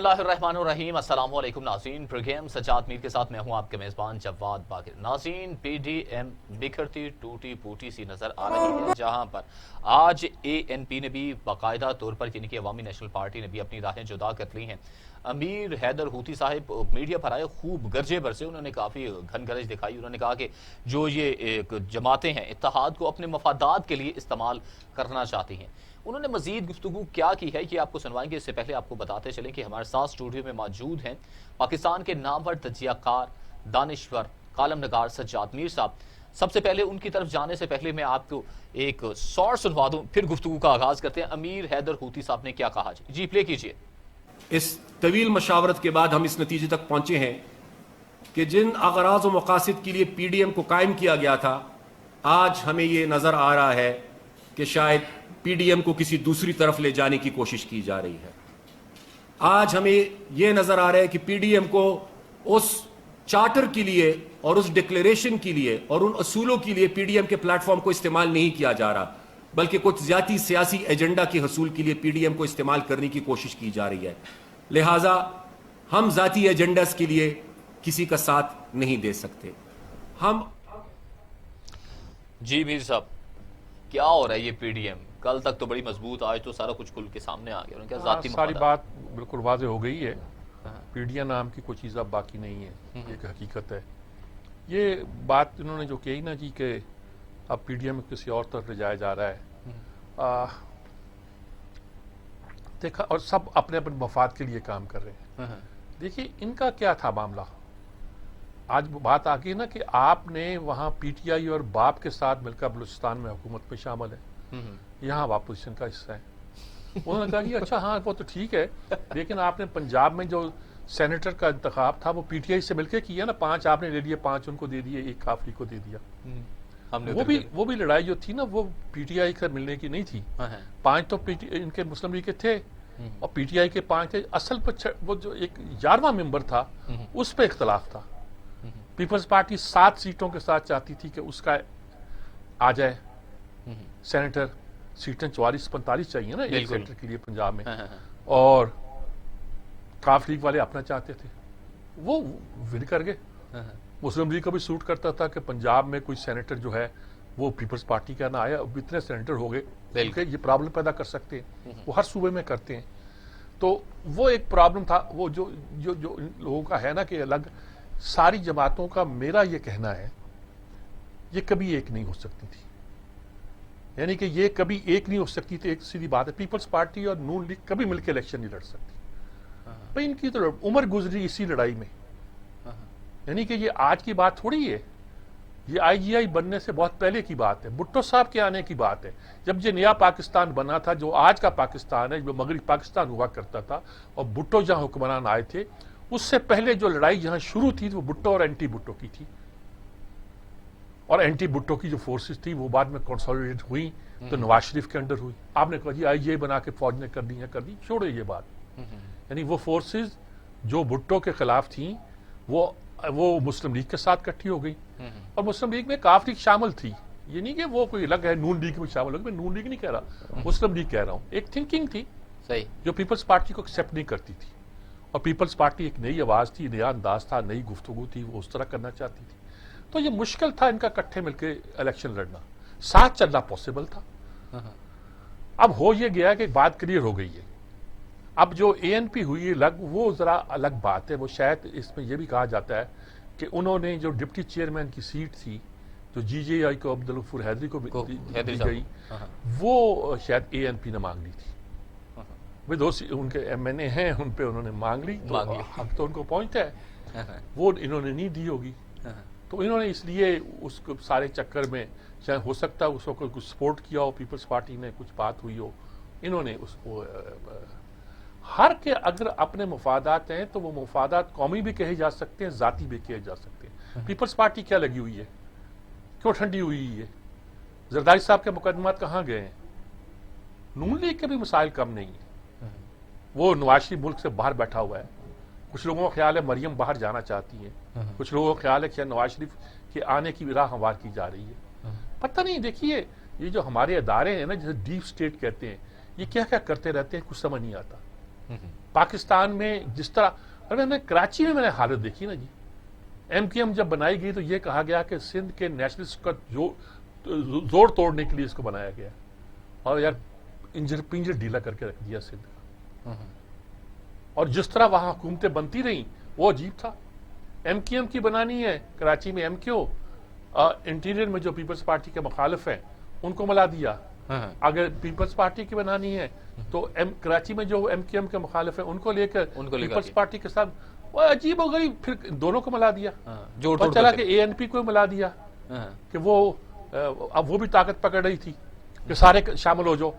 اللہ الرحمن الرحیم۔ السلام علیکم ناظرین، پروگرام سجاد میر کے ساتھ میں ہوں آپ کے میزبان جواد باقر۔ ناظرین، پی ڈی ایم بکھرتی ٹوٹی پوٹی سی نظر آ رہی ہے، جہاں پر آج اے این پی نے بھی باقاعدہ طور پر یعنی کہ عوامی نیشنل پارٹی نے بھی اپنی راہیں جدا کر لی ہیں۔ امیر حیدر ہوتی صاحب میڈیا پر آئے، خوب گرجے برسے، انہوں نے کافی گھن گرج دکھائی۔ انہوں نے کہا کہ جو یہ جماعتیں ہیں اتحاد کو اپنے مفادات کے لیے استعمال کرنا چاہتی ہیں۔ انہوں نے مزید گفتگو کیا کی ہے یہ آپ کو سنوائیں گے۔ اس سے پہلے آپ کو بتاتے چلیں کہ ہمارے ساتھ اسٹوڈیو میں موجود ہیں پاکستان کے نامور تجزیہ کار، دانشور، کالم نگار سجاد میر صاحب۔ سب سے پہلے ان کی طرف جانے سے پہلے میں آپ کو ایک شارٹ سنوا دوں، پھر گفتگو کا آغاز کرتے ہیں۔ امیر حیدر ہوتی صاحب نے کیا کہا؟ جی پلے کیجئے۔ اس طویل مشاورت کے بعد ہم اس نتیجے تک پہنچے ہیں کہ جن اغراض و مقاصد کے لیے پی ڈی ایم کو قائم کیا گیا تھا، آج ہمیں یہ نظر آ رہا ہے کہ شاید پی ڈی ایم کو کسی دوسری طرف لے جانے کی کوشش کی جا رہی ہے۔ آج ہمیں یہ نظر آ رہا ہے کہ پی ڈی ایم کو اس چارٹر کے لیے اور اس ڈکلیریشن کے لیے اور ان اصولوں کے لیے پی ڈی ایم کے پلیٹ فارم کو استعمال نہیں کیا جا رہا، بلکہ کچھ ذاتی سیاسی ایجنڈا کے حصول کے لیے پی ڈی ایم کو استعمال کرنے کی کوشش کی جا رہی ہے۔ لہٰذا ہم ذاتی ایجنڈاز کے لیے کسی کا ساتھ نہیں دے سکتے۔ ہم جی میر صاحب، کیا ہو رہا ہے یہ پی ڈی ایم؟ کل تک تو بڑی مضبوط، آج تو سارا کچھ کھل کے سامنے آ گیا۔ انہوں نے کہا ذاتی ساری مفادات۔ بات بالکل واضح ہو گئی ہے۔ پی ڈی ایم نام کی کوئی چیز اب باقی نہیں ہے، ایک حقیقت ہے۔ یہ بات انہوں نے جو کہی نا جی کہ اب پی ڈی ایم کسی اور طرف لے جایا جا رہا ہے، دیکھا، اور سب اپنے اپنے مفاد کے لیے کام کر رہے ہیں۔ دیکھیے ان کا کیا تھا معاملہ، آج بات آ گئی نا کہ آپ نے وہاں پی ٹی آئی اور باپ کے ساتھ مل کر بلوچستان میں حکومت میں شامل ہے، یہاں آپ اپوزیشن کا حصہ ہے۔ انہوں نے کہا کہ اچھا ہاں وہ تو ٹھیک ہے، لیکن آپ نے پنجاب میں جو سینیٹر کا انتخاب تھا وہ پی ٹی آئی سے مل کے کیا نا، 5 آپ نے لے لیے، 5 ان کو دے دیے، 1 کافری کو دے دیا۔ وہ بھی لڑائی جو تھی نا وہ پی ٹی آئی سے ملنے کی نہیں تھی۔ 5 تو ان کے مسلم لیگ کے تھے اور پی ٹی آئی کے 5 تھے۔ اصل وہ جو ایک 11واں ممبر تھا اس پہ اختلاف تھا۔ پیپلز پارٹی 7 سیٹوں کے ساتھ چاہتی تھی کہ اس کا آ جائے سینیٹر، سیٹیں 44-45 چاہیے نا ایک سینیٹر کے لیے پنجاب میں، اور کاف لیگ والے اپنا چاہتے تھے، وہ ون کر گئے۔ مسلم لیگ کو بھی سوٹ کرتا تھا کہ پنجاب میں کوئی سینیٹر جو ہے وہ پیپلز پارٹی کا نہ آیا۔ اب اتنے سینیٹر ہو گئے کیونکہ یہ پرابلم پیدا کر سکتے ہیں، وہ ہر صوبے میں کرتے ہیں۔ تو وہ ایک پرابلم تھا، وہ جو لوگوں کا ہے نا کہ الگ ساری جماعتوں کا، میرا یہ کہنا ہے یہ کبھی ایک نہیں ہو سکتی تھی، یعنی کہ یہ کبھی ایک نہیں ہو سکتی تھی۔ ایک سیدھی بات ہے، پیپلز پارٹی اور نون لیگ کبھی مل کے الیکشن نہیں لڑ سکتی۔ بھائی ان کی تو عمر گزری اسی لڑائی میں، یعنی کہ یہ آج کی بات تھوڑی ہے، یہ آئی جی آئی بننے سے بہت پہلے کی بات ہے، بھٹو صاحب کے آنے کی بات ہے۔ جب یہ نیا پاکستان بنا تھا جو آج کا پاکستان ہے، جو مغربی پاکستان ہوا کرتا تھا، اور بھٹو جہاں حکمران آئے تھے، اس سے پہلے جو لڑائی جہاں شروع تھی وہ بھٹو اور اینٹی بھٹو کی تھی، اور اینٹی بھٹو کی جو فورسز تھی وہ بعد میں کنسولیڈیٹ ہوئی تو نواز شریف کے انڈر ہوئی۔ آپ نے کہا جی آئی جی آئی بنا کے فوج نے کر دی، چھوڑے یہ بات۔ یعنی وہ فورسز جو بھٹو کے خلاف تھیں وہ مسلم لیگ کے ساتھ کٹھی ہو گئی، اور مسلم لیگ میں کاف لیگ شامل تھی، یہ نہیں کہ وہ کوئی الگ ہے نون لیگ میں شامل ہوگی۔ میں نون لیگ نہیں کہہ رہا، مسلم لیگ کہہ رہا ہوں۔ ایک تھنکنگ تھی صحیح جو پیپلز پارٹی کو ایکسیپٹ نہیں کرتی تھی، اور پیپلز پارٹی ایک نئی آواز تھی، نیا انداز تھا، نئی گفتگو تھی، وہ اس طرح کرنا چاہتی تھی۔ تو یہ مشکل تھا ان کا اکٹھے مل کے الیکشن لڑنا، ساتھ چلنا پاسبل تھا۔ اب ہو یہ گیا کہ بات کلیئر ہو گئی ہے۔ اب جو اے این پی ہوئی الگ، وہ ذرا الگ بات ہے۔ وہ شاید اس میں یہ بھی کہا جاتا ہے کہ انہوں نے جو ڈپٹی چیئرمین کی سیٹ تھی جو جی جے آئی کو عبدالغفور حیدری کو دی گئی، وہ شاید اے این پی نے مانگ لی تھی۔ ان کے ایم این اے ہیں، ان پہ انہوں نے مانگ لی، تو حق تو ان کو پہنچتا ہے، وہ انہوں نے نہیں دی ہوگی۔ تو انہوں نے اس لیے اس کو سارے چکر میں شاید ہو سکتا ہے اس وقت کچھ سپورٹ کیا ہو پیپلز پارٹی نے، کچھ بات ہوئی ہو، انہوں نے اس کو ہر کے اگر اپنے مفادات ہیں تو وہ مفادات قومی بھی کہے جا سکتے ہیں، ذاتی بھی کہے جا سکتے ہیں۔ پیپلز پارٹی کیا لگی ہوئی ہے، کیوں ٹھنڈی ہوئی ہے؟ زرداری صاحب کے مقدمات کہاں گئے ہیں؟ نون لیگ کے بھی مسائل کم نہیں ہیں۔ وہ نواز شریف ملک سے باہر بیٹھا ہوا ہے، کچھ لوگوں کا خیال ہے مریم باہر جانا چاہتی ہیں، کچھ لوگوں کا خیال ہے کہ نواز شریف کے آنے کی راہ ہموار کی جا رہی ہے۔ پتہ نہیں، دیکھیے یہ جو ہمارے ادارے ہیں نا جسے ڈیپ اسٹیٹ کہتے ہیں، یہ کیا کیا کرتے رہتے ہیں، کچھ سمجھ نہیں آتا۔ پاکستان میں جس طرح میں نے کراچی میں نے حالت دیکھی نا جی، ایم کیو ایم جب بنائی گئی تو یہ کہا گیا کہ سندھ کے نیشنلسٹ کا زور توڑنے کے لیے اس کو بنایا گیا، اور یار پنجر ڈھیلا کر کے رکھ دیا سندھ کا. اور جس طرح وہاں حکومتیں بنتی رہیں وہ عجیب تھا. ایم کیو ایم کی بنانی ہے کراچی میں ایم کیو، انٹیریئر میں جو پیپلز پارٹی کے مخالف ہیں ان کو ملا دیا. اگر پیپلز پارٹی کی بنانی ہے تو کراچی میں جو ایم کیو ایم کے مخالف ہیں ان کو لے کر پیپلز پارٹی کے ساتھ، وہ عجیب ہو گئی، پھر دونوں کو ملا دیا. اور چلا کہ اے این پی کو ملا دیا کہ وہ اب وہ بھی طاقت پکڑ رہی تھی کہ سارے شامل ہو جاؤ.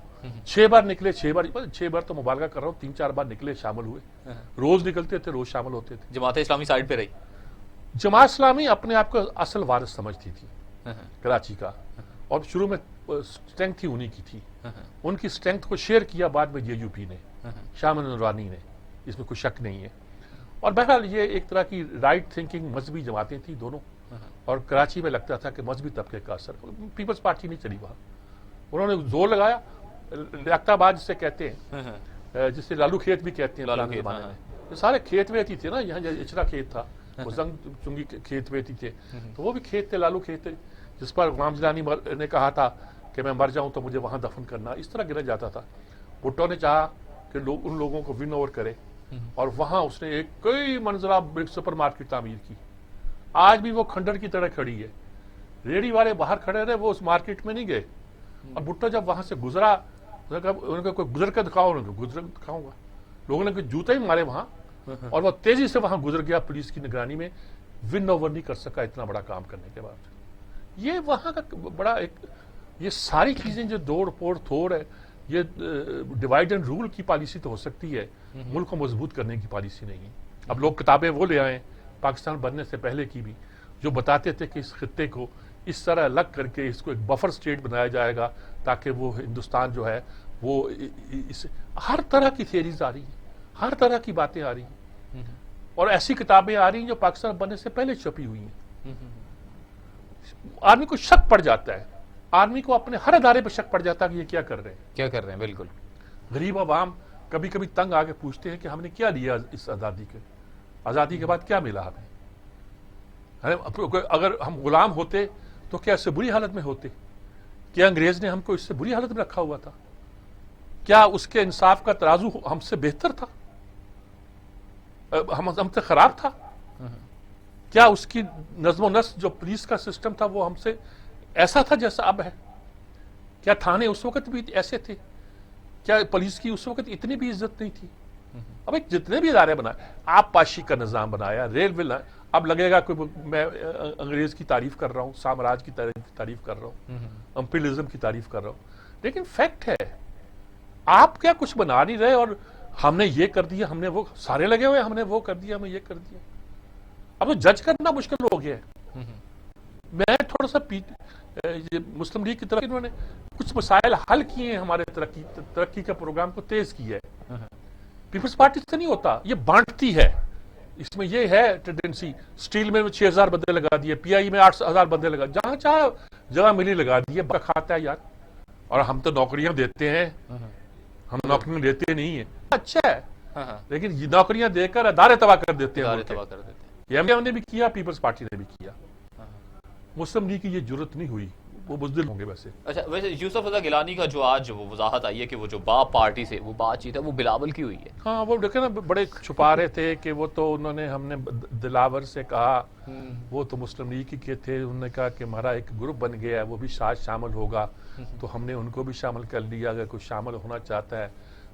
6 بار نکلے، 6 بار تو مبالغہ کر رہا ہوں، 3-4 بار نکلے شامل ہوئے، روز نکلتے تھے، روز شامل ہوتے تھے. جماعت اسلامی سائڈ پہ رہی. جماعت اسلامی اپنے آپ کو اصل وارث سمجھتی تھی کراچی کا، اور شروع میں اسٹرینتھ ہی انہی کی تھی. ان کی اسٹرینتھ کو شیئر کیا بعد میں جے یو پی نے، شاہ نورانی نے، اس میں کوئی شک نہیں ہے. اور بہرحال یہ ایک طرح کی رائٹ تھنکنگ مذہبی جماعتیں تھیں دونوں، اور کراچی میں لگتا تھا کہ مذہبی طبقے کا اثر. پیپلز پارٹی نہیں چلی وہاں، انہوں نے زور لگایا. لیاقت آباد جسے کہتے ہیں، جسے لالو کھیت بھی کہتے ہیں پرانے زمانے میں، یہ سارے کھیت ویتی تھے نا. یہاں اچرا کھیت تھا، وہ زنگ چنگی کھیت ویتی تھے، تو وہ بھی کھیت تھے، لالو کھیت تھے، جس پر غلام جیلانی نے کہا تھا کہ میں مر جاؤں تو مجھے وہاں دفن کرنا. اس طرح گرا جاتا تھا. بھٹو نے چاہا کہ ان لوگوں کو ون اوور کرے، اور وہاں اس نے ایک کئی منزلہ سپر مارکیٹ تعمیر کی. آج بھی وہ کھنڈر کی طرح کھڑی ہے. ریڑھی والے باہر کھڑے رہے، وہ اس مارکیٹ میں نہیں گئے. اور بھٹو جب وہاں سے گزرا، انہوں نے کوئی گزر کے دکھاؤ، انہوں نے گزر دکھاؤں گا. لوگوں نے کوئی جوتے ہی مارے وہاں، اور وہ تیزی سے وہاں گزر گیا پولیس کی نگرانی میں. ون اوور نہیں کر سکا اتنا بڑا کام کرنے کے بعد. یہ وہاں کا بڑا ایک، یہ ساری چیزیں جو دوڑ پھوڑ تھوڑ ہے، یہ ڈیوائڈ اینڈ رول کی پالیسی تو ہو سکتی ہے، ملک کو مضبوط کرنے کی پالیسی نہیں. اب لوگ کتابیں وہ لے آئیں پاکستان بننے سے پہلے کی بھی، جو بتاتے تھے کہ اس خطے کو اس طرح الگ کر کے اس کو ایک بفر سٹیٹ بنایا جائے گا تاکہ وہ ہندوستان جو ہے وہ ہر طرح کی تھیریز آ رہی ہیں، ہر طرح کی باتیں آ رہی ہیں، اور ایسی کتابیں آ رہی ہیں جو پاکستان بننے سے پہلے چھپی ہوئی ہیں. آدمی کو شک پڑ جاتا ہے، آدمی کو اپنے ہر ادارے پہ شک پڑ جاتا ہے کہ یہ کیا کر رہے ہیں، کیا کر رہے ہیں. بالکل. غریب عوام کبھی کبھی تنگ آ کے پوچھتے ہیں کہ ہم نے کیا لیا اس آزادی کے بعد کیا ملا ہمیں. اگر ہم غلام ہوتے تو کیا اس سے بری حالت میں ہوتے؟ کیا انگریز نے ہم کو اس سے بری حالت میں رکھا ہوا تھا؟ کیا اس کے انصاف کا ترازو ہم سے بہتر تھا، ہم سے خراب تھا؟ کیا اس کی نظم و نسق جو پولیس کا سسٹم تھا وہ ہم سے ایسا تھا جیسا اب ہے؟ کیا تھانے اس وقت بھی ایسے تھے؟ کیا پولیس کی اس وقت اتنی بھی عزت نہیں تھی؟ اب ایک جتنے بھی ادارے بنائے، آپ پاشی کا نظام بنایا، ریلوے، اب لگے گا کہ میں انگریز کی تعریف کر رہا ہوں، سامراج کی تعریف کر رہا ہوں، امپیریلزم کی تعریف کر رہا ہوں، لیکن فیکٹ ہے آپ کیا کچھ بنا نہیں رہے، اور ہم نے یہ کر دیا، ہم نے وہ، سارے لگے ہوئے ہم نے وہ کر دیا، ہم نے یہ کر دیا. اب تو جج کرنا مشکل ہو گیا ہے. میں تھوڑا سا مسلم لیگ کی طرف انہوں نے کچھ مسائل حل کیے ہیں، ہمارے ترقی کا پروگرام کو تیز کیا ہے. پیپلز پارٹی سے نہیں ہوتا، یہ بانٹتی ہے. اس میں یہ ہے ٹینڈنسی، اسٹیل میں 6000 بندے لگا دیے، پی آئی میں 8000 بندے لگا، جہاں چاہے جگہ ملی لگا دیے. کھاتا ہے یار. اور ہم تو نوکریاں دیتے ہیں، ہم نوکریاں دیتے نہیں ہیں. اچھا ہے، لیکن یہ نوکریاں دے کر ادارے تباہ کر دیتے ہیں. یہ ایم نے بھی کیا، پیپلز پارٹی نے بھی کیا. مسلم لیگ کی یہ جرت نہیں ہوئی، وہ بزدل ہوں گے ویسے. اچھا، ویسے یوسف رضا گیلانی کا جو آج وہ وضاحت آئی ہے کہ وہ جو باپ پارٹی سے وہ بات چیت ہے وہ بلاول کی ہوئی ہے. ہاں، وہ دیکھیں نا بڑے چھپا رہے تھے کہ وہ تو انہوں نے، ہم نے دلاور سے کہا، وہ تو مسلم لیگ کے تھے، انہوں نے کہا کہ ہمارا ایک گروپ بن گیا ہے، وہ بھی شاید شامل ہوگا، تو ہم نے ان کو بھی شامل کر لیا اگر کوئی شامل ہونا چاہتا ہے.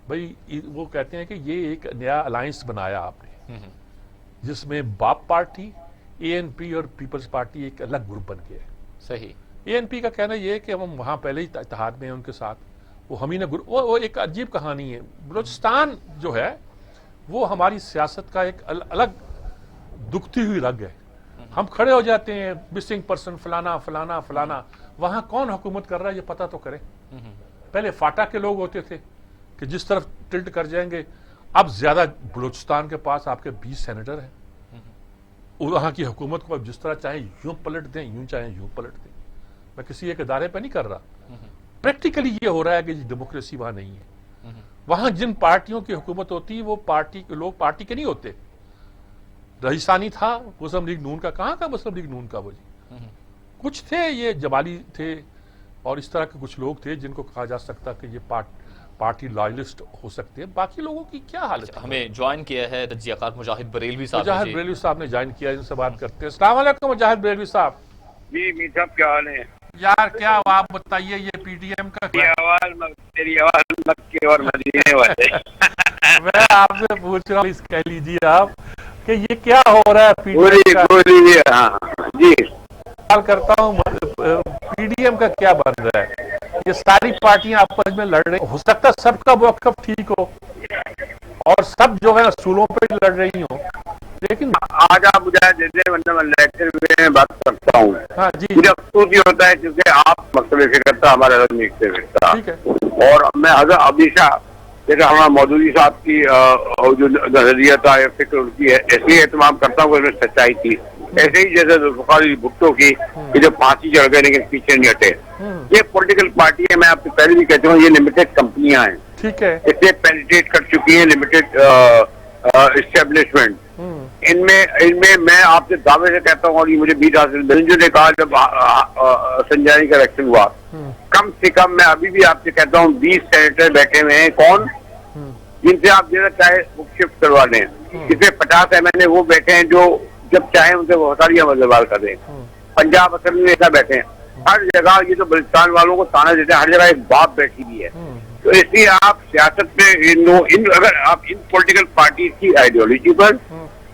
بھائی وہ کہتے ہیں کہ یہ ایک نیا الائنس بنایا آپ نے، جس میں باپ پارٹی، اے این پی اور پیپلز پارٹی ایک الگ گروپ بن گیا ہے. صحیح. اے این پی کا کہنا یہ ہے کہ ہم وہاں پہلے ہی اتحاد میں ہیں ان کے ساتھ، وہ ہم ہی نے وہ ایک عجیب کہانی ہے. بلوچستان جو ہے وہ ہماری سیاست کا ایک الگ دکھتی ہوئی رگ ہے. ہم کھڑے ہو جاتے ہیں مسنگ پرسن فلانا فلانا فلانا، وہاں کون حکومت کر رہا ہے یہ پتہ تو کرے. پہلے فاٹا کے لوگ ہوتے تھے کہ جس طرف ٹلٹ کر جائیں گے. اب زیادہ بلوچستان کے پاس آپ کے 20 سینیٹر ہیں، وہاں کی حکومت کو اب جس طرح چاہیں یوں پلٹ دیں، یوں چاہیں یوں پلٹ دیں. میں کسی ایک ادارے پہ نہیں کر رہا، پریکٹیکلی یہ ہو رہا ہے کہ ڈیموکریسی وہاں نہیں ہے. وہاں جن پارٹیوں کی حکومت ہوتی ہے وہ پارٹی کے لوگ پارٹی کے نہیں ہوتے. رئیسانی تھا مسلم لیگ نون کا, کہاں کا مسلم لیگ نون کا وہ جی, کچھ تھے یہ جمالی تھے اور اس طرح کے کچھ لوگ تھے جن کو کہا جا سکتا کہ یہ پارٹی لائلسٹ ہو سکتے ہیں. باقی لوگوں کی کیا حالت ہے؟ ہمیں جوائن کیا ہے تجزیہ کار مجاہد بریلوی صاحب. مجاہد بریلوی صاحب نے جوائن کیا, ان سے بات کرتے ہیں. السلام علیکم مجاہد بریلوی صاحب. جی میر صاحب کیا حال ہے؟ یار کیا آپ بتائیے یہ پی ڈی ایم کا تیری آواز مکے اور مدینے والے. میں آپ سے پوچھ رہا ہوں, اس کہہ لیجیے آپ کہ یہ کیا ہو رہا ہے پی ڈی ایم کا. جی سوال کرتا ہوں پی ڈی ایم کا کیا بن رہا ہے؟ یہ ساری پارٹیاں آپس میں لڑ رہی, ہو سکتا ہے سب کا موقف ٹھیک ہو اور سب جو ہے اصولوں پہ لڑ رہی ہوں, لیکن آج آپ مجھے دیتے ورنہ میں لیکچر میں بات کرتا ہوں. ہاں جی مجھے افسوس یہ ہوتا ہے کیونکہ آپ مکتب فکر تھا, ہمارا الگ مکتب فکر تھا, ٹھیک ہے, اور میں حضرت ہمیشہ جیسے ہمارا مودودی صاحب کی جو نظریہ تھا فکر ان کی ہے ایسے ہی اہتمام کرتا ہوں کہ اس میں سچائی تھی. ایسے ہی جیسے ذوالفقار بھٹو کی کہ جو پھانسی چڑھ گئے لیکن پیچھے نہیں ہٹے. یہ پولیٹیکل پارٹی ہے, میں آپ سے پہلے بھی کہتا ہوں یہ لمیٹڈ کمپنیاں ہیں, ٹھیک ہے, اس سے پینیٹریٹ کر چکی ہیں لمیٹڈ اسٹیبلشمنٹ. ان میں میں آپ سے دعوے سے کہتا ہوں, اور یہ مجھے بیٹ حاصل بلنجو نے کہا جب سنجانی کا الیکشن ہوا, کم سے کم میں ابھی بھی آپ سے کہتا ہوں 20 سینیٹر بیٹھے ہوئے ہیں کون جن سے آپ جیسا چاہے وہ شفٹ کروا دیں. جس میں 50 MLA وہ بیٹھے ہیں جو جب چاہیں ان سے وہ ہتھیلیاں بدلوال کر دیں. پنجاب اسمبلی میں ایسا بیٹھے ہیں, ہر جگہ یہ تو بلوچستان والوں کو تانا دیتے ہیں, ہر جگہ ایک باپ بیٹھی ہوئی ہے. تو اس لیے آپ سیاست میں اگر آپ ان پولیٹیکل پارٹیز کی آئیڈیالوجی پر,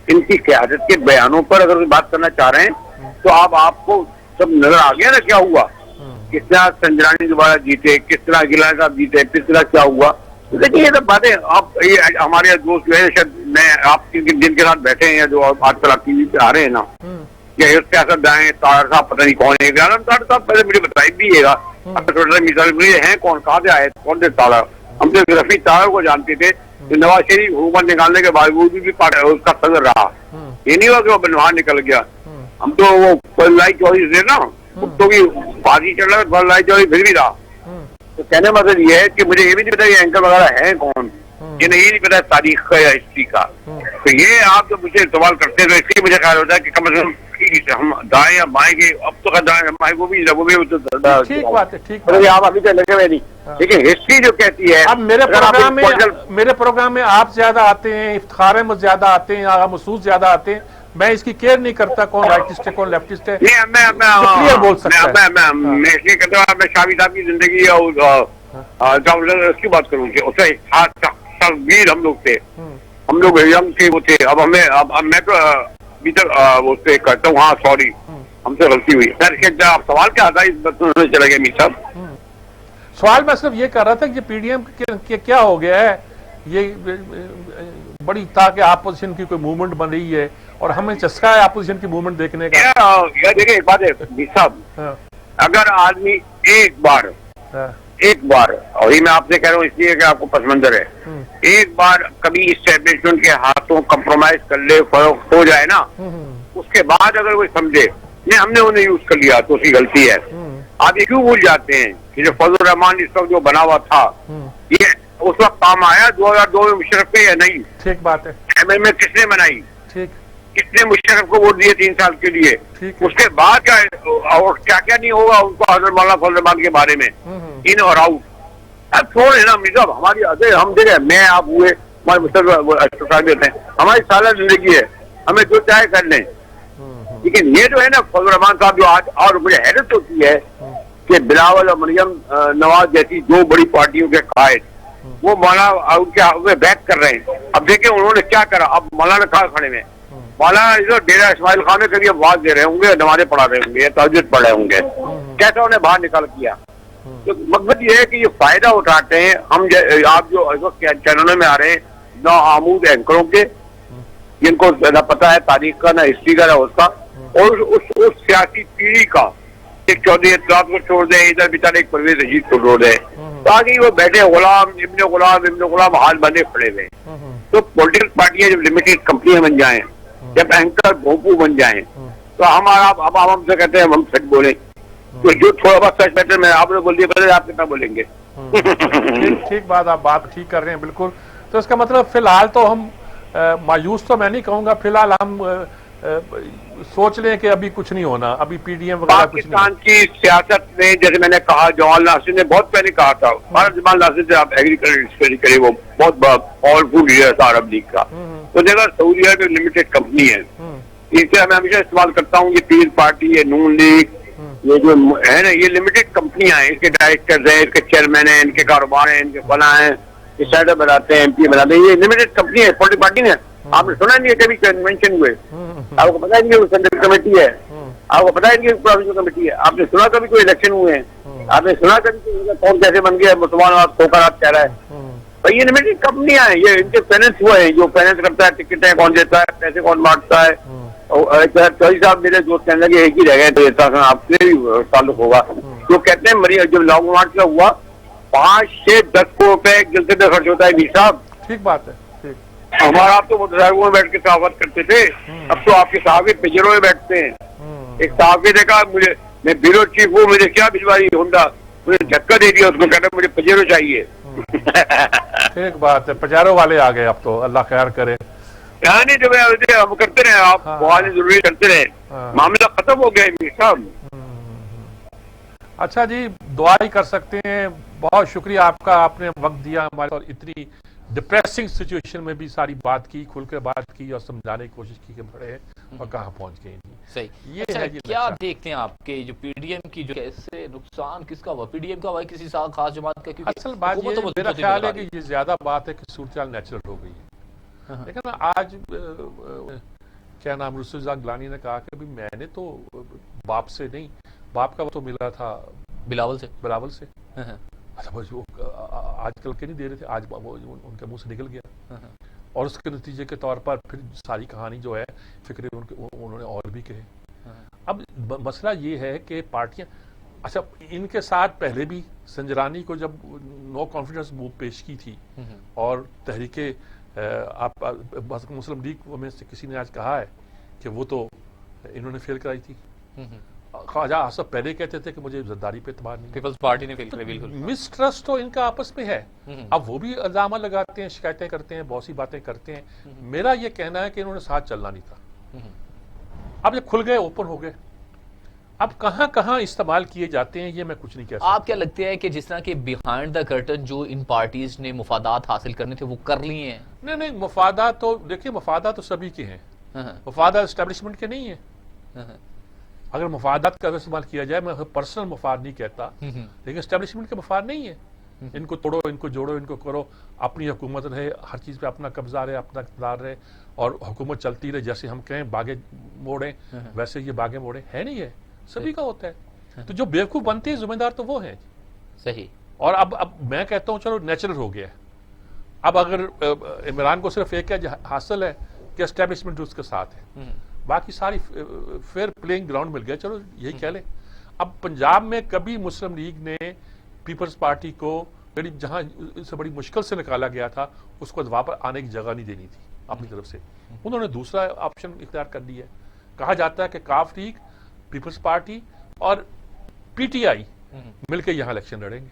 ان کی قیادت کے بیانوں پر اگر بات کرنا چاہ رہے ہیں تو آپ کو سب نظر آ گیا نا کیا ہوا, کس طرح سنجرانی دوبارہ جیتے, کس طرح گیلانی صاحب جیتے, کس طرح کیا ہوا. دیکھیے یہ سب باتیں آپ ہمارے دوست جو ہے شاید میں آپ جن کے ساتھ بیٹھے ہیں جو آج کل آپ ٹی وی پہ آ رہے ہیں نا, یا سیاست دائیں طاہر صاحب پتہ نہیں کون ہے, طاہر صاحب پہلے مجھے بتائی دیجیے گا مثال مجھے ہیں کون, کہاں سے آئے, کون سے طاہر. ہم تو رفیع طاہر کو جانتے تھے جو نواز شریف حکومت نکالنے کے باوجود بھی اس کا صدر رہا. یہ نہیں ہوا کہ وہ بنوان نکل گیا. ہم تو وہ فضلائی چوہدری سے نا تو کی بازی چل رہا ہے, فضلائی چوہدری پھر بھی رہا. تو کہنے مطلب یہ ہے کہ مجھے یہ بھی نہیں پتا یہ اینکر وغیرہ ہے کون, یہ نہیں پتا تاریخ کا یا ہسٹری کا. تو یہ آپ جب مجھے سوال کرتے ہیں تو اس لیے مجھے خیال ہوتا ہے کہ کم از کم ہم دائیں یا بائیں کے, اب تو دائیں بائیں کو بھی ٹھیک بات ہے, ٹھیک بات. آپ ابھی تک لگے ہوئے نہیں, لیکن ہسٹری جو کہتی ہے. اب میرے پروگرام میں آپ زیادہ آتے ہیں, افتخار احمد زیادہ آتے ہیں, آغا مسعود زیادہ آتے ہیں, میں اس کی کیئر نہیں کرتا کون رائٹسٹ ہے کون لیفٹسٹ ہے. میں بول سکتا میں اس لیے کہتا ہوں میں شامی صاحب کی زندگی اس کی بات کروں گی, اسے ہم لوگ تھے, ہم لوگ وہ تھے. اب ہمیں میں تو ابھی تک وہ کرتا ہوں, ہاں سوری ہم سے غلطی ہوئی. آپ سوال کیا تھا اس بات میں چلا گیا میر صاحب؟ سوال میں صرف یہ کر رہا تھا کہ پی ڈی ایم کیا ہو گیا ہے, یہ بڑی تاکہ اپوزیشن کی کوئی موومنٹ بن رہی ہے اور ہمیں چسکا ہے اپوزیشن کی موومنٹ دیکھنے کا. دیکھیں ایک بات ہے میر صاحب, اگر آدمی ایک بار اور یہ میں آپ سے کہہ رہا ہوں اس لیے کہ آپ کو پس منظر ہے, ایک بار کبھی اسٹیبلشمنٹ کے ہاتھوں کمپرومائز کر لے, فروخت ہو جائے نا, اس کے بعد اگر کوئی سمجھے نہیں ہم نے انہیں یوز کر لیا تو اس کی غلطی ہے. آپ یہ کیوں بھول جاتے ہیں کہ جو فضل الرحمان اس وقت جو بنا ہوا تھا یہ اس وقت کام آیا 2002 میں مشرف پہ یا نہیں؟ ٹھیک بات ہے. میں کس نے بنائی, ٹھیک, کس نے مشرف کو ووٹ دیے 3 سال کے لیے, اس کے بعد کیا نہیں ہوگا ان کو حضرت مولانا فضل الرحمان کے بارے میں ان اور آؤٹ. اب چھوڑے نا میر ہماری ہم دیکھیں میں آپ ہوئے ہمارے مسلمان ہوتے ہیں, ہماری سالہ زندگی ہے, ہمیں جو چاہے کر لیں. لیکن یہ جو ہے نا فضل الرحمان صاحب جو آج, اور مجھے حیرت ہوتی ہے کہ بلاول اور مریم نواز جیسی 2 بڑی پارٹیوں کے قائد وہ مولانا ان کے بیک کر رہے ہیں. اب دیکھیں انہوں نے کیا کرا, اب مولانا کہاں کھڑے میں, مولانا ڈیرا اسماعیل خان میں کبھی آواز دے رہے ہوں گے, نمازیں پڑھا رہے ہوں گے, تہجد پڑھ رہے ہوں گے, کیسا انہیں باہر نکال کیا. تو مقصد یہ ہے کہ یہ فائدہ اٹھاتے ہیں ہم آپ جو اس وقت چینلوں میں آ رہے ہیں نہ آمود اینکروں کے جن کو نہ پتا ہے تاریخ کا, نہ ہسٹری کا, نہ اس کا, اور اس سیاسی پیڑھی کا. ایک چودھری اطلاعات کو چھوڑ دیں, ادھر بیچارے ایک پرویز رشید کو چھوڑ دیں, تاکہ وہ بیٹھے غلام حال بنے پڑے ہوئے. تو پولیٹیکل پارٹیاں جب لمیٹڈ کمپنیاں بن جائیں, جب اینکر بھوپو بن جائیں, تو ہمارا اب ہم سے کہتے ہیں ہم سچ بولیں. تو جو تھوڑا بہت سچ بیٹھے میں آپ نے بول دیا, پہلے آپ کتنا بولیں گے, ٹھیک بات، آپ بات ٹھیک کر رہے ہیں بالکل. تو اس کا مطلب فی الحال تو ہم مایوس تو میں نہیں کہوں گا، فی الحال ہم سوچ لیں کہ ابھی کچھ نہیں ہونا، ابھی پی ڈی ایم وغیرہ کچھ نہیں. پاکستان کی سیاست میں جیسے میں نے کہا، جمال ناصر نے بہت پہلے کہا تھا، جمال ناصر سے آپ ایگری کریں، وہ بہت پاورفل لیڈر تھا عرب لیگ کا. تو دیکھا سعودی عرب ایک لمیٹڈ کمپنی ہے، اس سے میں ہمیشہ استعمال کرتا ہوں. یہ پیس پارٹی، یہ نون لیگ، یہ جو ہے نا، یہ لمیٹڈ کمپنیاں ہیں. اس کے ڈائریکٹرز ہیں، اس کے چیئرمین ہیں، ان کے کاروبار ہیں، ان کے فلاں ہیں، یہ سائڈر بناتے ہیں، ایم پی بناتے ہیں. یہ لمیٹڈ کمپنی ہے، پولیٹیکل پارٹی نے. آپ نے سنا نہیں ہے کبھی کنونشن ہوئے؟ آپ کو پتا نہیں کہ وہ سینٹرل کمیٹی ہے، آپ کو پتا ہے کہ پروونشل کمیٹی ہے. آپ نے سنا کبھی کوئی الیکشن ہوئے ہیں؟ آپ نے سنا کبھی کون کیسے بن گیا مسلمان کھوکرات کہہ رہا ہے؟ بھائی یہ لمیٹڈ کمپنیاں ہیں، یہ ان کے فائننس ہوئے ہیں. جو فائننس کرتا ہے، ٹکٹیں کون دیتا ہے، پیسے کون بانٹتا ہے. چوہدری صاحب میرے دوست کہنے لگے ایک ہی رہ گئے، تو آپ سے بھی تعلق ہوگا. جو کہتے ہیں جب لاگ مارچ کا ہوا 5 سے 10 کروڑ روپے جلسے پہ خرچ ہوتا ہے. بھی صاحب ٹھیک بات ہے. ہمارا آپ تو موٹرسائیکل میں بیٹھ کے صحافت کرتے تھے، اب تو آپ کے صحافی پجروں میں بیٹھتے ہیں. ایک صحافی نے کہا مجھے، میں بیورو چیف ہوں، مجھے کیا بھجوائی ہونڈا، مجھے جھٹکا دے دیا، اس کو کہتا مجھے پجرو چاہیے. ٹھیک بات ہے، پجاروں والے آ گئے اب تو، اللہ خیر کرے. یعنی جو ہم کرتے رہے، آپ بہت ضروری کرتے رہے، معاملہ ختم ہو گیا امیر صاحب. اچھا جی، دعا ہی کر سکتے ہیں. بہت شکریہ آپ کا، آپ نے وقت دیا ہمارے، اور اتنی ڈپریسنگ سچویشن میں بھی ساری بات کی، کھل کے بات کی اور سمجھانے کی کوشش کی کہ بڑے ہیں اور کہاں پہنچ گئے. صحیح. یہ اچھا ہے جی. کیا دیکھتے ہیں آپ کے جو پی ڈی ایم کی، جو کیسے نقصان کس کا ہوا؟ پی ڈی ایم کا ہوا ہے کسی خاص جماعت کا؟ کیونکہ اصل بات یہ میرا خیال ہے کہ یہ زیادہ بات ہے کہ صورتحال نیچرل ہو گئی ہے. لیکن آج کیا نام، رسول اللہ گیلانی نے کہا کہ میں نے تو باپ سے نہیں، باپ کا وہ تو ملا تھا بلاول سے. آج کل کے نہیں دے رہے تھے، آج ان کے منہ سے نکل گیا، اور اس کے نتیجے کے طور پر پھر ساری کہانی جو ہے فکرے انہوں نے اور بھی کہے. اب مسئلہ یہ ہے کہ پارٹیاں، اچھا ان کے ساتھ پہلے بھی سنجرانی کو جب نو کانفیڈنس موو پیش کی تھی، اور تحریک آپ مسلم لیگ میں سے کسی نے آج کہا ہے کہ وہ تو انہوں نے فیل کرائی تھی. خواجہ آصف پہلے کہتے تھے کہ مجھے زرداری پہ اعتبار نہیں، پیپلز پارٹی نے فیل کرائی. بالکل مس ٹرسٹ تو ان کا آپس میں ہے. اب وہ بھی الزامات لگاتے ہیں، شکایتیں کرتے ہیں، بہت سی باتیں کرتے ہیں. میرا یہ کہنا ہے کہ انہوں نے ساتھ چلنا نہیں تھا. اب یہ کھل گئے، اوپن ہو گئے، اب کہاں کہاں استعمال کیے جاتے ہیں یہ میں کچھ نہیں کہہ سکتا. آپ کیا لگتا ہے کہ جس طرح کے بیہائنڈ دا کرٹن جو ان پارٹیز نے مفادات حاصل کرنے تھے وہ کر لیے ہیں؟ نہیں، مفادات تو دیکھیں، مفادات تو سبھی کے ہیں، مفادات اسٹیبلشمنٹ کے نہیں ہیں. اگر مفادات کا استعمال کیا جائے، میں پرسنل مفاد نہیں کہتا، لیکن اسٹیبلشمنٹ کے مفاد نہیں ہے. ان کو توڑو، ان کو جوڑو، ان کو کرو، اپنی حکومت رہے، ہر چیز پہ اپنا قبضہ رہے، اپنا اقتدار رہے، اور حکومت چلتی رہے. جیسے ہم کہیں باغیں موڑیں، ویسے یہ باغیں موڑیں، ہے نہیں ہے، سبھی کا ہوتا ہے. تو جو بیوقوف بنتے ہیں ذمہ دار تو وہ ہیں. صحیح. اور اب میں کہتا ہوں چلو نیچرل ہو گیا ہے. اب اگر عمران کو صرف ایک حاصل ہے کہ اسٹیبلشمنٹ اس کے ساتھ ہے، باقی ساری فیئر پلینگ گراؤنڈ مل گیا، چلو یہی کہہ لیں. اب پنجاب میں کبھی مسلم لیگ نے پیپلز پارٹی کو جہاں سے بڑی مشکل سے نکالا گیا تھا، اس کو دبا پر آنے کی جگہ نہیں دینی تھی اپنی طرف سے. انہوں نے دوسرا آپشن اختیار کر لیا ہے. کہا جاتا ہے کہ کاف لیگ، پیپلز پارٹی اور پی ٹی آئی مل کے یہاں الیکشن لڑیں گے.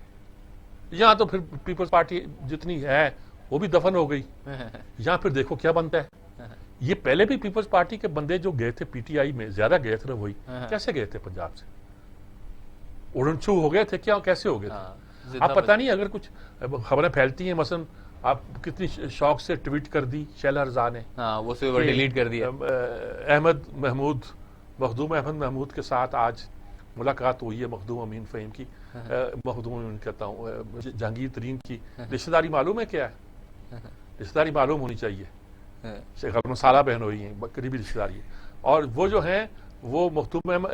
یہاں تو پھر پیپلز پارٹی جتنی ہے وہ بھی دفن ہو گئی. یہاں پھر دیکھو کیا بنتا ہے. یہ پہلے بھی پیپلز پارٹی کے بندے جو گئے تھے پی ٹی آئی میں، زیادہ گئے تھے نا، وہی کیسے گئے تھے پنجاب سے؟ اڑن چھو ہو گئے تھے کیا؟ کیسے ہو گئے تھے؟ آپ پتہ نہیں، اگر کچھ خبریں پھیلتی ہیں، مثلا آپ کتنی شوق سے ٹویٹ کر دی شیلا رضا نے، وہ سے ڈیلیٹ کر دیا. مخدوم احمد محمود کے ساتھ آج ملاقات ہوئی ہے، مخدوم امین فہیم کی، مخدوم امین کہتا ہوں، جہانگیر ترین کی. رشتہ داری معلوم ہے کیا ہے؟ رشتہ داری معلوم ہونی چاہیے. شیخ سالہ بہن ہوئی ہیں، قریبی رشتہ داری ہے. اور وہ جو ہیں، وہ مخدوم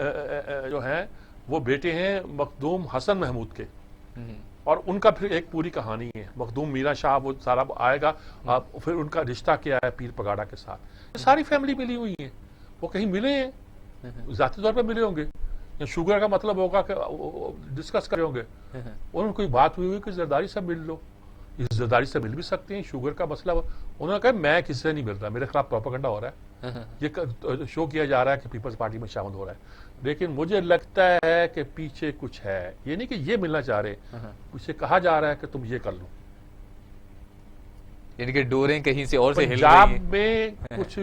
جو ہیں وہ بیٹے ہیں مخدوم حسن محمود کے، اور ان کا پھر ایک پوری کہانی ہے. مخدوم میرا شاہ وہ سارا آئے گا، پھر ان کا رشتہ کیا ہے پیر پگاڑا کے ساتھ. ساری فیملی ملی ہوئی ہیں. وہ کہیں ملے ہیں، ذاتی طور پہ ملے ہوں گے، یا شوگر کا مطلب ہوگا کہ ڈسکس کرے ہوں گے. انہوں کوئی بات ہوئی کہ زرداری سے مل لو. اس زرداری سے مل بھی سکتے ہیں. شوگر کا مسئلہ انہوں نے کہا میں کسی سے نہیں مل رہا، میرے خلاف پروپیگنڈا ہو رہا ہے. یہ شو کیا جا رہا ہے کہ پیپلز پارٹی میں شامل ہو رہا ہے، لیکن مجھے لگتا ہے کہ پیچھے کچھ ہے. یہ نہیں کہ یہ ملنا چاہ رہے، اسے کہا جا رہا ہے کہ تم یہ کر لو. یعنی کہ ڈوریں کہیں سے اور سے ہل رہی پنجاب ہیں. میں کچھ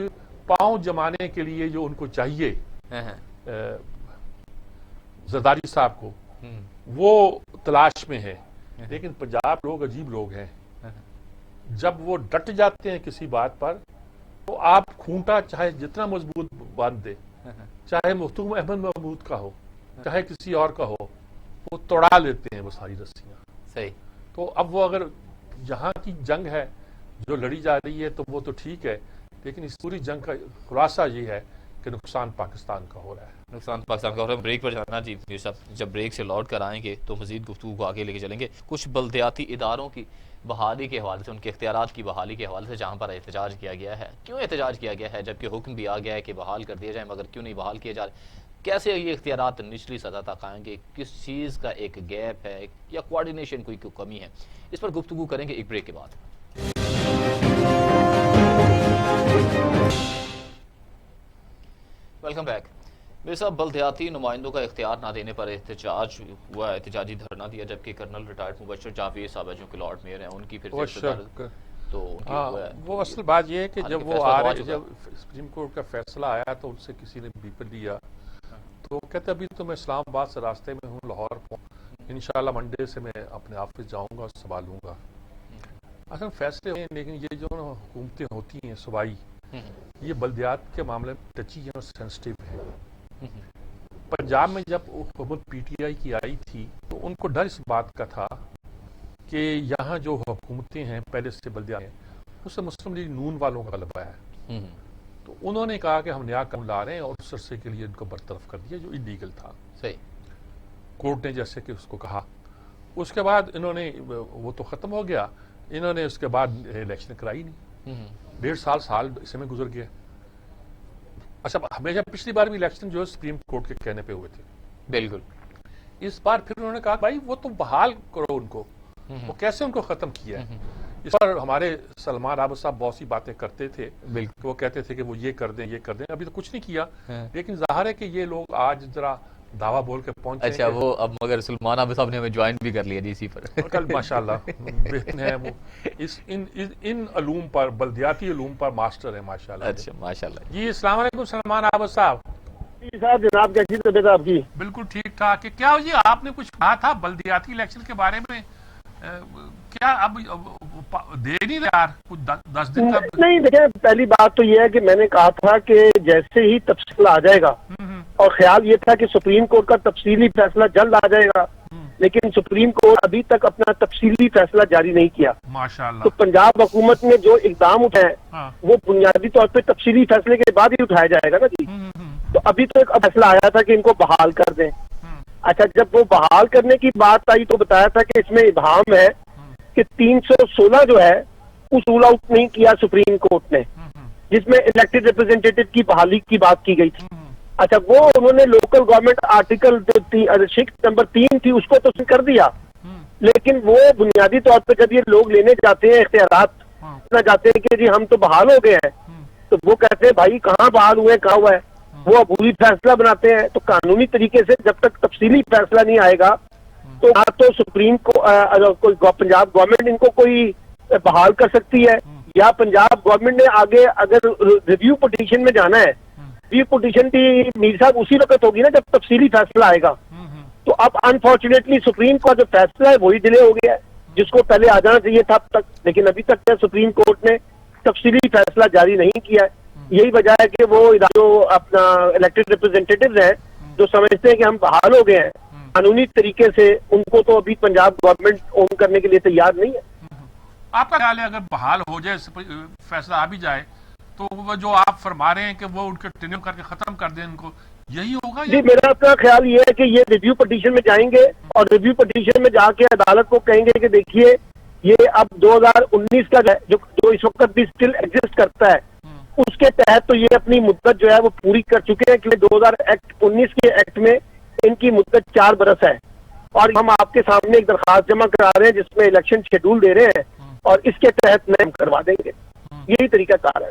پاؤں جمانے کے لیے جو ان کو چاہیے زرداری صاحب کو، وہ تلاش میں ہے. لیکن پنجاب لوگ عجیب لوگ ہیں، جب وہ ڈٹ جاتے ہیں کسی بات پر تو آپ کھونٹا چاہے جتنا مضبوط باندھ دے، چاہے مختوم احمد محمود کا ہو چاہے کسی اور کا ہو، وہ توڑا لیتے ہیں وہ ساری رسیاں. صحیح. تو اب وہ اگر یہاں کی جنگ ہے جو لڑی جا رہی ہے تو وہ تو ٹھیک ہے، لیکن اس پوری جنگ کا خلاصہ یہ ہے کہ نقصان پاکستان کا ہو رہا ہے. نقصان پاکستان کا. اور ہم بریک پر جانا جی میر صاحب، جب بریک سے لوٹ کر آئیں گے تو مزید گفتگو کو آگے لے کے چلیں گے. کچھ بلدیاتی اداروں کی بحالی کے حوالے سے، ان کے اختیارات کی بحالی کے حوالے سے جہاں پر احتجاج کیا گیا ہے، کیوں احتجاج کیا گیا ہے جبکہ حکم بھی آ گیا ہے کہ بحال کر دیے جائیں، مگر کیوں نہیں بحال کیے جا رہے؟ کیسے یہ اختیارات نچلی سطح تک آئیں گے؟ کس چیز کا ایک گیپ ہے یا کوارڈینیشن کوئی کمی ہے؟ اس پر گفتگو کریں گے ایک بریک کے بعد. Welcome back. میرے صاحب، بلدیاتی نمائندوں کا اختیار نہ دینے پر احتجاج ہوا، احتجاجی دھرنا دیا، جبکہ کرنل ریٹائرڈ مبشر جاوید صاحب جو کہ لارڈ میئر ہیں، ان کی پھر تو وہ اصل بات یہ ہے کہ جب وہ آ رہے، جب سپریم کورٹ کا فیصلہ آیا تو ان سے کسی نے بیپر لیا تو کہتے ابھی تو میں اسلام آباد سے راستے میں ہوں، لاہور پہنچ، انشاءاللہ منڈے سے میں اپنے آفس جاؤں گا اور سنبھالوں گا. اصل فیصلے ہوئے، لیکن یہ جو حکومتیں ہوتی ہیں صوبائی، یہ بلدیات کے معاملے میں ٹچی ہیں اور سینسٹیو ہیں. پنجاب میں جب حکومت پی ٹی آئی کی آئی تھی تو ان کو ڈر اس بات کا تھا کہ یہاں جو حکومتیں ہیں پہلے سے بلدیات ہیں، اس سے مسلم لیگ نون والوں کا غلبہ ہے. تو انہوں نے کہا کہ ہم نیا قانون لا رہے ہیں اور اس عرصے کے لیے ان کو برطرف کر دیا جو انلیگل تھا. صحیح. کورٹ نے جیسے کہ اس کو کہا. اس کے بعد انہوں نے، وہ تو ختم ہو گیا، انہوں نے اس کے بعد الیکشن کرائی نہیں. 1.5 سال اس میں گزر گیا. اچھا، ہمیشہ پچھلی بار بھی الیکشن جو ہے سپریم کورٹ کے کہنے پہ ہوئے تھے. بالکل. اس بار پھر انہوں نے کہا بھائی وہ تو بحال کرو ان کو. وہ کیسے ان کو ختم کیا ہے؟ اس پر ہمارے سلمان عابد صاحب بہت سی باتیں کرتے تھے. بالکل. وہ کہتے تھے کہ وہ یہ کر دیں یہ کر دیں. ابھی تو کچھ نہیں کیا، لیکن ظاہر ہے کہ یہ لوگ آج ذرا دعویٰ بول کے پہنچے. اچھا، وہ اب مگر سلمان عابد صاحب نے ہمیں جوائن بھی کر لیا جی اسی پر. کل ماشاءاللہ بہتر ہے، وہ ان علوم پر، بلدیاتی علوم پر ماسٹر ہے ماشاءاللہ. اچھا ماشاءاللہ. جی السلام علیکم سلمان عابد صاحب. جی صاحب، جناب کیسی طبیعت آپ کی؟ بالکل ٹھیک ٹھاک. کیا جی آپ نے کچھ کہا تھا بلدیاتی الیکشن کے بارے میں، کیا اب دے نہیں رہے یار کچھ 10 دن کا؟ نہیں دیکھیں، پہلی بات تو یہ ہے کہ میں نے کہا تھا کہ جیسے ہی تفصیل آ جائے گا، اور خیال یہ تھا کہ سپریم کورٹ کا تفصیلی فیصلہ جلد آ جائے گا، لیکن سپریم کورٹ ابھی تک اپنا تفصیلی فیصلہ جاری نہیں کیا. ماشاءاللہ. تو پنجاب حکومت نے جو اقدام اٹھائے وہ بنیادی طور پہ تفصیلی فیصلے کے بعد ہی اٹھایا جائے گا نا جی. تو ابھی تو ایک فیصلہ آیا تھا کہ ان کو بحال کر دیں. اچھا، جب وہ بحال کرنے کی بات آئی تو بتایا تھا کہ اس میں ابہام ہے کہ 316 جو ہے اس رول آؤٹ نہیں کیا سپریم کورٹ نے، جس میں الیکٹڈ ریپرزینٹیٹو کی بحالی کی بات کی گئی تھی. اچھا، وہ انہوں نے لوکل گورنمنٹ آرٹیکل جو شق نمبر 3 تھی اس کو تو کر دیا، لیکن وہ بنیادی طور پہ جب یہ لوگ لینے جاتے ہیں اختیارات جاتے ہیں کہ جی ہم تو بحال ہو گئے ہیں، تو وہ کہتے ہیں بھائی کہاں بحال ہوئے، کہاں ہوا ہے؟ وہ عبوری فیصلہ بناتے ہیں. تو قانونی طریقے سے جب تک تفصیلی فیصلہ نہیں آئے گا تو نہ تو سپریم کو پنجاب گورنمنٹ ان کو کوئی بحال کر سکتی ہے، یا پنجاب گورنمنٹ نے آگے اگر ریویو پٹیشن میں جانا ہے، ریویو پٹیشن بھی میر صاحب اسی وقت ہوگی نا جب تفصیلی فیصلہ آئے گا. تو اب انفارچونیٹلی سپریم کا جو فیصلہ ہے وہی ڈیلے ہو گیا ہے، جس کو پہلے آ جانا چاہیے تھا اب تک، لیکن ابھی تک سپریم کورٹ نے تفصیلی فیصلہ جاری نہیں کیا ہے. یہی وجہ ہے کہ وہ جو اپنا الیکٹڈ ریپرزینٹیٹیوز ہیں جو سمجھتے ہیں کہ ہم بحال ہو گئے ہیں قانونی طریقے سے، ان کو تو ابھی پنجاب گورنمنٹ اون کرنے کے لیے تیار نہیں ہے. آپ کا خیال ہے اگر بحال ہو جائے، فیصلہ آ بھی جائے، تو وہ جو آپ فرما رہے ہیں کہ وہ ان کے ٹریننگ کر کے ختم کر دیں ان کو، یہی ہوگا؟ جی میرا اپنا خیال یہ ہے کہ یہ ریویو پٹیشن میں جائیں گے اور ریویو پٹیشن میں جا کے عدالت کو کہیں گے کہ دیکھیے یہ اب 2019 کا جو اس وقت بھی اسٹل ایگزسٹ کرتا ہے، اس کے تحت تو یہ اپنی مدت جو ہے وہ پوری کر چکے ہیں، کیونکہ 2019 کے ایکٹ میں ان کی مدت 4 برس ہے، اور ہم آپ کے سامنے ایک درخواست جمع کرا رہے ہیں جس میں الیکشن شیڈول دے رہے ہیں، اور اس کے تحت میں ہم کروا دیں گے. یہی طریقہ کار ہے.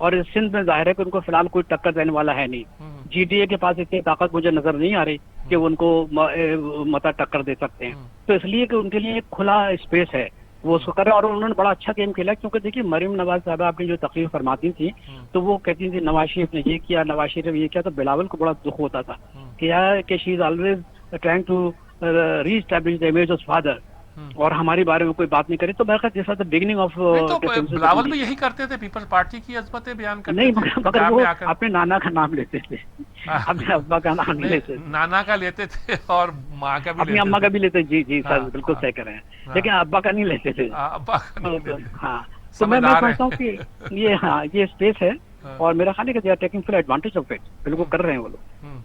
اور سندھ میں ظاہر ہے کہ ان کو فی الحال کوئی ٹکر دینے والا ہے نہیں. جی ڈی اے کے پاس اتنی طاقت مجھے نظر نہیں آ رہی کہ ان کو متا ٹکر دے سکتے ہیں. تو اس لیے کہ ان کے لیے ایک کھلا اسپیس ہے, وہ اس کو کر رہے ہیں, اور انہوں نے بڑا اچھا گیم کھیلا. کیونکہ دیکھیے مریم نواز صاحبہ آپ نے جو تقریر فرماتی تھی تو وہ کہتی تھی نواز شریف نے یہ کیا, نواز شریف نے یہ کیا, تو بلاول کو بڑا دکھ ہوتا تھا کہ she is always trying to reestablish the image of father, اور ہمارے بارے میں کوئی بات نہیں کری. تو میں خیال جیسا بگننگ آف بلاول بھی یہی کرتے تھے, پیپلز پارٹی کی عظمتیں بیان کرتے نہیں, تھے, مگر وہ اپنے نانا کا نام لیتے تھے, اپنے ابا کا نام نہیں لیتے, نانا کا لیتے تھے اور ماں کا بھی, اپنی اماں کا بھی لیتے. جی جی سر بالکل صحیح کر رہے ہیں, لیکن ابا کا نہیں لیتے تھے. ہاں, تو میں سمجھتا ہوں کہ یہ اسپیس ہے, اور میرا خیال ہے کہ they are taking full advantage of it, بالکل کر رہے ہیں وہ لوگ.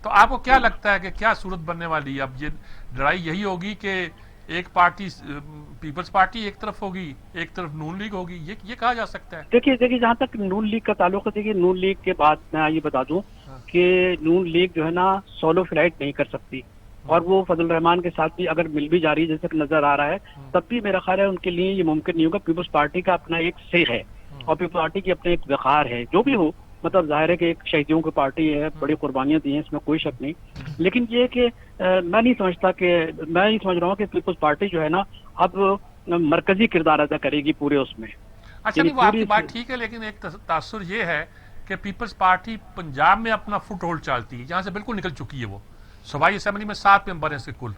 تو آپ کو کیا لگتا ہے کہ کیا صورت بننے والی ہے اب؟ یہ لڑائی یہی ہوگی کہ ایک پارٹی پیپلز پارٹی ایک طرف ہوگی, ایک طرف نون لیگ ہوگی, یہ کہا جا سکتا ہے؟ دیکھیے جہاں تک نون لیگ کا تعلق ہے, دیکھیے نون لیگ کے بعد میں یہ بتا دوں کہ نون لیگ جو ہے نا سولو فلائٹ نہیں کر سکتی, اور وہ فضل الرحمان کے ساتھ بھی اگر مل بھی جا رہی ہے جیسے کہ نظر آ رہا ہے, تب بھی میرا خیال ہے ان کے لیے یہ ممکن نہیں ہوگا. پیپلز پارٹی کا اپنا ایک سے ہے, اور پیپلز پارٹی کی اپنے ایک وقار ہے, جو بھی ہو. مطلب ظاہر ہے کہ ایک شہیدوں کی پارٹی ہے, بڑی قربانیاں دی ہیں, اس میں کوئی شک نہیں. لیکن یہ کہ میں نہیں سمجھ رہا ہوں کہ پیپلز پارٹی جو ہے نا اب مرکزی کردار ادا کرے گی پورے اس میں. اچھا نہیں, وہ آپ کی بات ٹھیک ہے, لیکن ایک تاثر یہ ہے کہ پیپلز پارٹی پنجاب میں اپنا فٹ ہولڈ چالتی ہے, جہاں سے بالکل نکل چکی ہے. وہ صوبائی اسمبلی میں 7 ممبر ہیں اس کے کل.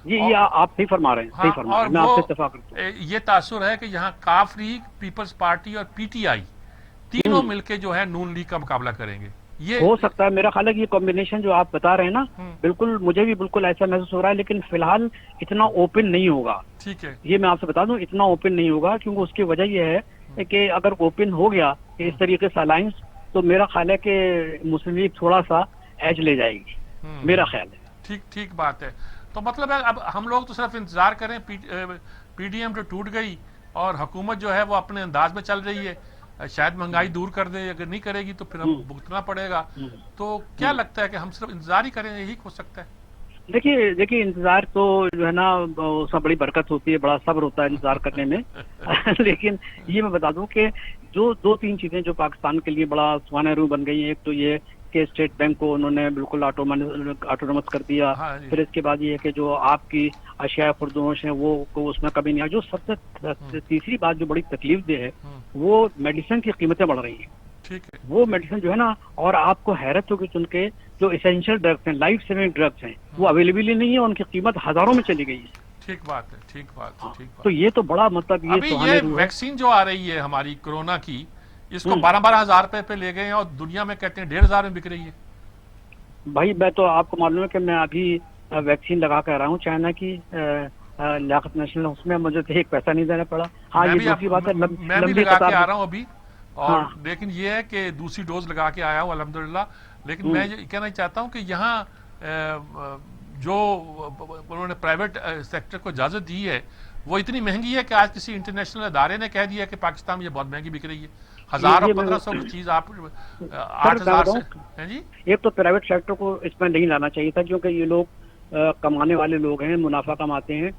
یہ آپ صحیح فرما رہے ہیں, صحیح فرما رہے ہیں, میں آپ سے اتفاق کرتا ہوں. یہ تاثر ہے کہ یہاں کاف لیگ, پیپلز پارٹی اور پی ٹی آئی تینوں مل کے جو ہے نون لیگ کا مقابلہ کریں گے. یہ ہو سکتا ہے, میرا خیال ہے کہ یہ کمبینیشن جو آپ بتا رہے ہیں نا, بالکل مجھے بھی بالکل ایسا محسوس ہو رہا ہے, لیکن فی الحال اتنا اوپن نہیں ہوگا. ٹھیک ہے, یہ میں آپ سے بتا دوں اتنا اوپن نہیں ہوگا, کیونکہ اس کی وجہ یہ ہے کہ اگر اوپن ہو گیا اس طریقے سے الائنس, تو میرا خیال ہے کہ مسلم لیگ تھوڑا سا ایج لے جائے گی, میرا خیال ہے. ٹھیک بات ہے. تو مطلب ہے اب ہم لوگ تو صرف انتظار کریں. پی ڈی ایم جو ٹوٹ گئی اور حکومت جو ہے وہ اپنے انداز میں چل رہی ہے, شاید مہنگائی دور کر دے, اگر نہیں کرے گی تو پھر ہم بھگتنا پڑے گا. تو کیا لگتا ہے کہ ہم صرف انتظار ہی کریں, یہی ہو سکتا ہے؟ دیکھیے انتظار تو جو ہے نا اس میں بڑی برکت ہوتی ہے, بڑا صبر ہوتا ہے انتظار کرنے میں. لیکن یہ میں بتا دوں کہ جو 2-3 چیزیں جو پاکستان کے لیے بڑا سوانح روح بن گئی ہیں, ایک تو یہ کہ اسٹیٹ بینک کو انہوں نے بالکل آٹونومس کر دیا. پھر اس کے بعد یہ کہ جو آپ کی اشیاء فردوش ہیں وہ اس میں کبھی نہیں آیا. جو سب سے تیسری بات جو بڑی تکلیف دہ ہے, وہ میڈیسن کی قیمتیں بڑھ رہی ہیں. وہ میڈیسن جو ہے نا, اور آپ کو حیرت ہوگی سن کے, جو اسینشیل ڈرگس ہیں, لائف سیونگ ڈرگس ہیں, وہ اویلیبل ہی نہیں ہے, ان کی قیمت ہزاروں میں چلی گئی ہے. ٹھیک بات ہے. تو یہ تو بڑا مطلب یہ ویکسین جو آ رہی ہے ہماری کورونا کی, اس کو 12,000 روپے پہ لے گئے ہیں, اور دنیا میں کہتے ہیں 1,500 میں بک رہی ہے. بھائی میں تو آپ کو معلوم ہے کہ میں ابھی ویکسین لگا کر رہا ہوں چائنا کی, لیاقت نیشنل, اس میں مجھے ایک پیسہ نہیں دینا پڑا. ہاں یہ دوسری بات ہے, میں بھی لگا کے آ رہا ہوں ابھی, اور لیکن یہ ہے کہ دوسری ڈوز لگا کے آیا ہوں الحمدللہ. لیکن میں یہ کہنا چاہتا ہوں کہ یہاں جو انہوں نے پرائیویٹ سیکٹر کو اجازت دی ہے وہ اتنی مہنگی ہے کہ آج کسی انٹرنیشنل ادارے نے کہہ دیا کہ پاکستان میں یہ بہت مہنگی بک رہی ہے. 1,000 اور 1,500 کی چیز آپ 8,000 سے. جی ایک تو پرائیویٹ سیکٹر کو اس میں نہیں لانا چاہیے تھا, کیونکہ یہ لوگ کمانے والے لوگ ہیں, منافع کماتے ہیں.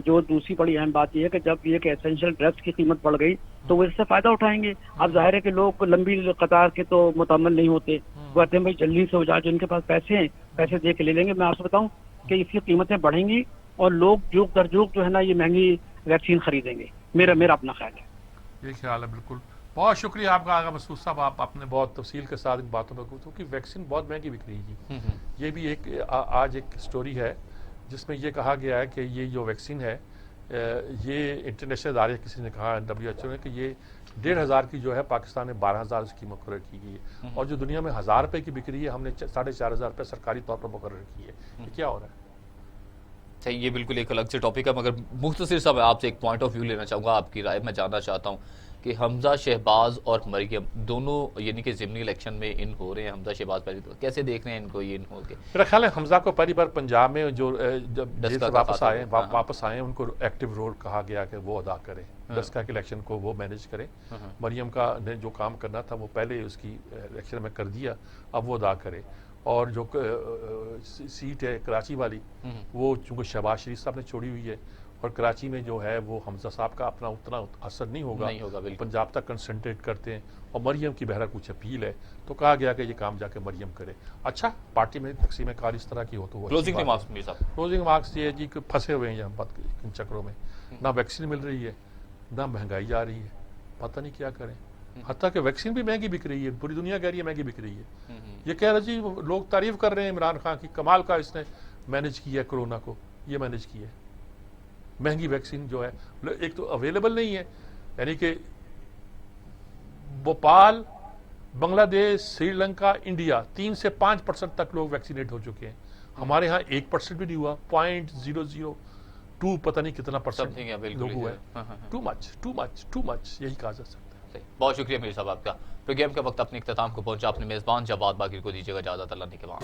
جو دوسری بڑی اہم بات یہ ہے کہ جب یہ کہ ایسینشیل ڈرگس کی قیمت بڑھ گئی تو وہ اس سے فائدہ اٹھائیں گے. اب ظاہر ہے کہ لوگ لمبی قطار کے تو متحمل نہیں ہوتے, وہ کہتے ہیں بھائی جلدی سے ہو جائے, جن کے پاس پیسے ہیں پیسے دے کے لے لیں گے. میں آپ سے بتاؤں کہ اس کی قیمتیں بڑھیں گی, اور لوگ جوک در جوک جو ہے نا یہ مہنگی ویکسین خریدیں گے. میرا اپنا خیال ہے. یہ خیال ہے بالکل. بہت شکریہ آپ کا آغا مسعود صاحب, آپ اپنے بہت تفصیل کے ساتھ ان باتوں میں گفتگو کی. ویکسین بہت مہنگی بک رہی ہے. یہ بھی ایک آج ایک سٹوری ہے جس میں یہ کہا گیا ہے کہ یہ جو ویکسین ہے, یہ انٹرنیشنل ادارے کسی نے کہا, WHO نے, کہ یہ 1,500 کی جو ہے پاکستان میں 12,000 اس کی مقرر کی گئی ہے, اور جو دنیا میں 1,000 روپے کی بک رہی ہے ہم نے 4,500 روپے سرکاری طور پر مقرر کی ہے. یہ کیا ہو رہا ہے؟ یہ بالکل ایک الگ سے ٹاپک ہے, مگر مختصر صاحب آپ سے ایک پوائنٹ آف ویو لینا چاہوں گا, آپ کی رائے میں جاننا چاہتا ہوں کہ حمزہ شہباز اور مریم دونوں یعنی کہ ضمنی الیکشن میں ان ہو رہے ہیں. حمزہ شہباز پہلے کیسے دیکھ رہے ہیں ان کو, یہ ان ہو کے؟ میرا خیال ہے حمزہ کو پہلی بار پنجاب میں جو واپس آئے ان کو ایکٹیو رول کہا گیا کہ وہ ادا کریں, دسکا کے الیکشن کو وہ مینیج کریں. مریم کا نے جو کام کرنا تھا وہ پہلے اس کی الیکشن میں کر دیا, اب وہ ادا کرے. اور جو سیٹ ہے کراچی والی, وہ چونکہ شہباز شریف صاحب نے چھوڑی ہوئی ہے, اور کراچی میں جو ہے وہ حمزہ صاحب کا اپنا اتنا اثر نہیں ہوگا بالکل پنجاب تک کنسنٹریٹ کرتے ہیں اور مریم کی بہرحال کچھ اپیل ہے تو کہا گیا کہ یہ کام جا کے مریم کرے. اچھا پارٹی میں تقسیم کار اس طرح کی ہو تو وہ کلوزنگ ریمارکس میر صاحب. کلوزنگ ریمارکس یہ ہے جی کہ پھنسے ہوئے ہیں یہاں ان چکروں میں, نہ ویکسین مل رہی ہے نہ مہنگائی جا رہی ہے, پتہ نہیں کیا کریں. حتیٰ کہ ویکسین بھی مہنگی بک رہی ہے, پوری دنیا کہہ رہی ہے مہنگی بک رہی ہے. یہ کہہ رہے جی لوگ تعریف کر رہے ہیں عمران خان کی, کمال کا اس نے مینج کیا ہے کرونا کو, یہ مینج کیا ہے. مہنگی ویکسین جو ہے ایک تو اویلیبل نہیں ہے, یعنی کہ بھوپال, بنگلہ دیش, سری لنکا, انڈیا 3 سے 5% تک لوگ ویکسینیٹ ہو چکے ہیں. ہمارے ہاں 1% بھی نہیں ہوا, 0.002 پتہ نہیں کتنا پرسنٹ لوگ ہوا ہے. ٹو مچ یہی کہا جا سکتا ہے. بہت شکریہ میر صاحب آپ کا. پروگرام کا وقت اپنے اختتام کو پہنچا. اپنے میزبان جواد باقر کو دیجیے گا اجازت. اللہ نے کے بعد